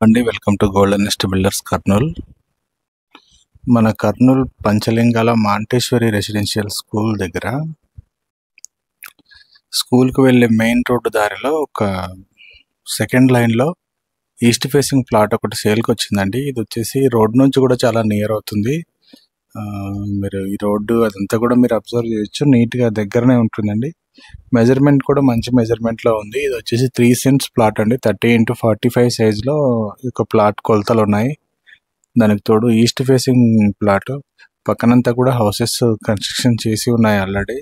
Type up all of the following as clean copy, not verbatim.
అండి welcome to golden nest builders Kurnool. మన Kurnool Panchalingala Manteshwari residential school దగ్గర స్కూల్కి వెళ్ళే మెయిన్ రోడ్డు దారిలో ఒక సెకండ్ లైన్లో ఈస్ట్ ఫేసింగ్ ప్లాట్ ఒకటి సేల్కి వచ్చిందండి. ఇది వచ్చేసి రోడ్ నుంచి కూడా చాలా నియర్ అవుతుంది. మీరు ఈ రోడ్డు అదంతా కూడా మీరు అబ్జర్వ్ చేయొచ్చు, నీట్గా దగ్గరనే ఉంటుందండి. మెజర్మెంట్ కూడా మంచి మెజర్మెంట్లో ఉంది. ఇది వచ్చేసి 3 సెంట్స్ ప్లాట్ అండి. 30x45 సైజులో ఒక ప్లాట్ కొలతలు ఉన్నాయి. దానికి తోడు ఈస్ట్ ఫేసింగ్ ప్లాట్, పక్కనంతా కూడా హౌసెస్ కన్స్ట్రక్షన్ చేసి ఉన్నాయి ఆల్రెడీ.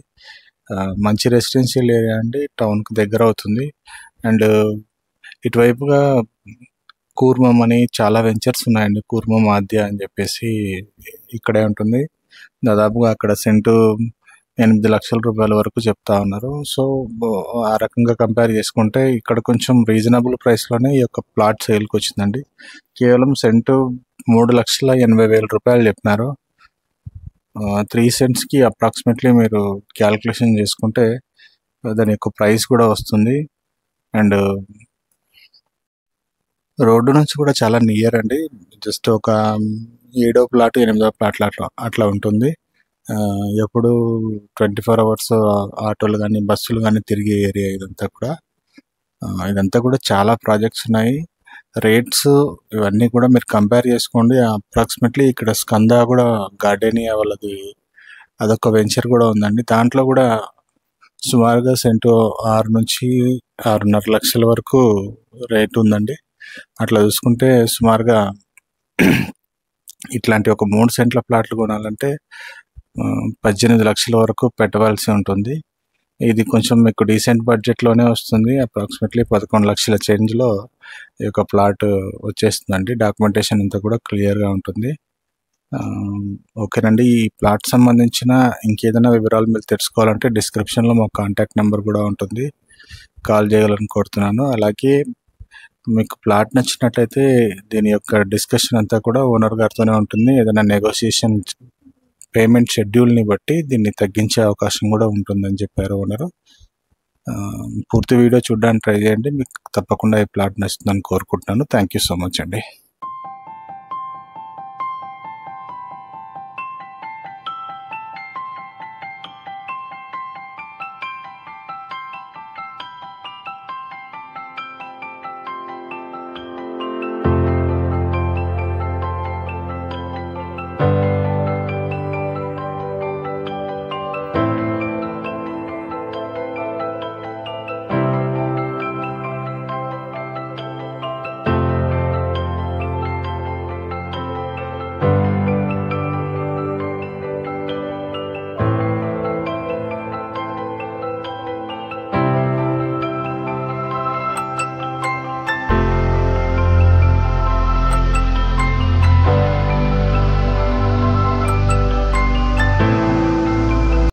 మంచి రెసిడెన్షియల్ ఏరియా అండి, టౌన్కి దగ్గర అవుతుంది. అండ్ ఇటువైపుగా కూర్మం అని చాలా వెంచర్స్ ఉన్నాయండి. కూర్మం ఆద్య అని చెప్పేసి ఇక్కడే ఉంటుంది. దాదాపుగా అక్కడ సెంటు 8 లక్షల రూపాయల వరకు చెప్తా ఉన్నారు. సో ఆ రకంగా కంపేర్ చేసుకుంటే ఇక్కడ కొంచెం రీజనబుల్ ప్రైస్లోనే ఈ యొక్క ప్లాట్ సేల్కి వచ్చిందండి. కేవలం సెంటు 3,80,000 రూపాయలు చెప్పినారు. 3 సెంట్స్కి అప్రాక్సిమేట్లీ మీరు క్యాలిక్యులేషన్ చేసుకుంటే దాని యొక్క ప్రైస్ కూడా వస్తుంది. అండ్ రోడ్డు నుంచి కూడా చాలా నియర్ అండి. జస్ట్ ఒక 7వ ప్లాట్ 8వ ప్లాట్ అట్లా ఉంటుంది. ఎప్పుడు 24 అవర్స్ ఆటోలు కానీ బస్సులు కానీ తిరిగే ఏరియా ఇదంతా కూడా. ఇదంతా కూడా చాలా ప్రాజెక్ట్స్ ఉన్నాయి. రేట్స్ ఇవన్నీ కూడా మీరు కంపేర్ చేసుకోండి. అప్రాక్సిమేట్లీ ఇక్కడ స్కంద కూడా గార్డెనియా వాళ్ళది అదొక వెంచర్ కూడా ఉందండి. దాంట్లో కూడా సుమారుగా సెంటు 6 నుంచి 6.5 లక్షల వరకు రేట్ ఉందండి. అట్లా చూసుకుంటే సుమారుగా ఇట్లాంటి ఒక 3 సెంట్ల ప్లాట్లు కొనాలంటే 18 లక్షల వరకు పెట్టవలసి ఉంటుంది. ఇది కొంచెం మీకు డీసెంట్ బడ్జెట్లోనే వస్తుంది. అప్రాక్సిమేట్లీ 11 లక్షల చేంజ్లో ఈ యొక్క ప్లాట్ వచ్చేస్తుందండి. డాక్యుమెంటేషన్ అంతా కూడా క్లియర్గా ఉంటుంది. ఓకేనండి. ఈ ప్లాట్ సంబంధించిన ఇంకేదైనా వివరాలు మీరు తెలుసుకోవాలంటే డిస్క్రిప్షన్లో మా కాంటాక్ట్ నెంబర్ కూడా ఉంటుంది, కాల్ చేయాలని కోరుతున్నాను. అలాగే మీకు ప్లాట్ నచ్చినట్లయితే దీని యొక్క డిస్కషన్ అంతా కూడా ఓనర్ గారితోనే ఉంటుంది. ఏదైనా నెగోషియేషన్ పేమెంట్ షెడ్యూల్ని బట్టి దీన్ని తగ్గించే అవకాశం కూడా ఉంటుందని చెప్పారు ఓనరు. పూర్తి వీడియో చూడడానికి ట్రై చేయండి. మీకు తప్పకుండా ఈ ప్లాట్ నచ్చుతుందని కోరుకుంటున్నాను. థ్యాంక్ యూ సో మచ్ అండి.